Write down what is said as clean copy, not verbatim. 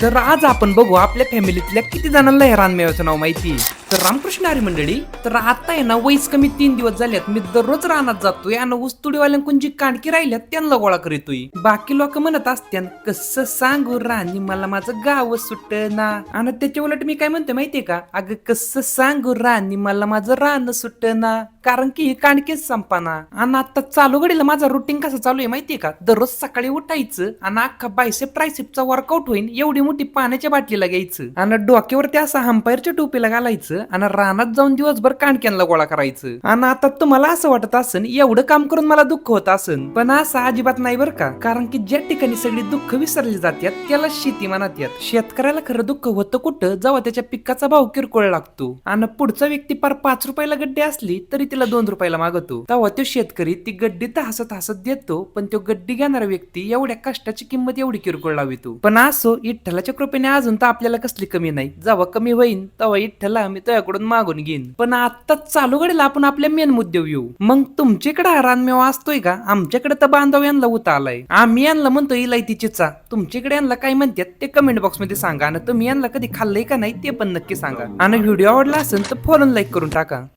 तर आज आपण बघू आपल्या फॅमिलीतल्या किती जणांना हे रानमेव्याचं नाव माहिती. तर रामकृष्ण हरी मंडळी, तर आता आहे ना वयस कमी 3 दिवस झाल्यात मी दररोज रानात जातोय आणि ऊसतोडीवाल्यांकडून जी कांडकी राहिल्यात त्यांना गोळा करतोय. बाकी लोक म्हणत असत्यान कसं सांगू राणी मला माझं गाव सुटना, आणि त्याच्या उलट मी काय म्हणते माहितीये का, अगं कसं सांगू राणी मला माझं रान सुटना, कारण की ही कांडकीच संपाना. आणि आता चालू घडीला माझा रुटीन कसं चालू आहे माहितीये का, दररोज सकाळी उठायचं आणि अख्खा बायसेप ट्रायसेपचा वर्कआउट होईल एवढी मोठी पाण्याच्या बाटलीला घ्यायचं आणि डोक्यावरती असं हंपायरच्या टोपीला घालायचं आणि रानात जाऊन दिवसभर कांडक्यांना गोळा करायचं. आणि आता तुम्हाला असं वाटत असन एवढं काम करून मला दुःख होत असन, पण असं अजिबात नाही बरं का, कारण की ज्या ठिकाणी सगळी दुःख विसरली जातात त्याला शेती म्हणतात. शेतकऱ्याला खरं दुःख होतं कुठं, जेव्हा त्याच्या पिकाचा भाव किरकोळ लागतो आणि पुढचा व्यक्ती पार 5 रुपयाला गड्डी असली तरी तिला 2 रुपयाला मागतो, तेव्हा तो शेतकरी ती गड्डी तर हसत हसत देतो, पण तो गड्डी घेणारा व्यक्ती एवढ्या कष्टाची किंमत एवढी किरकोळ लावितो. पण असो, विठ्ठलाच्या कृपेने अजून तर आपल्याला कसली कमी नाही. जेव्हा कमी होईन तेव्हा विठ्ठला मी तुझ्याकडून मागून घेईन. पण आता चालू घडेल आपण आपल्या मेन मुद्द्यावर येऊ. मग तुमच्याकडे हा रानमेवा असतोय का? आमच्याकडे तर बांधव यांना उता आलाय. आम्ही यांना म्हणतो इलायतीचा. तुमच्याकडे यांना काय म्हणतात ते कमेंट बॉक्स मध्ये सांगा, आणि तुम्ही यांना कधी खाल्लंय का नाही ते पण नक्की सांगा. आणि व्हिडिओ आवडला असेल तर फॉलो लाईक करून टाका.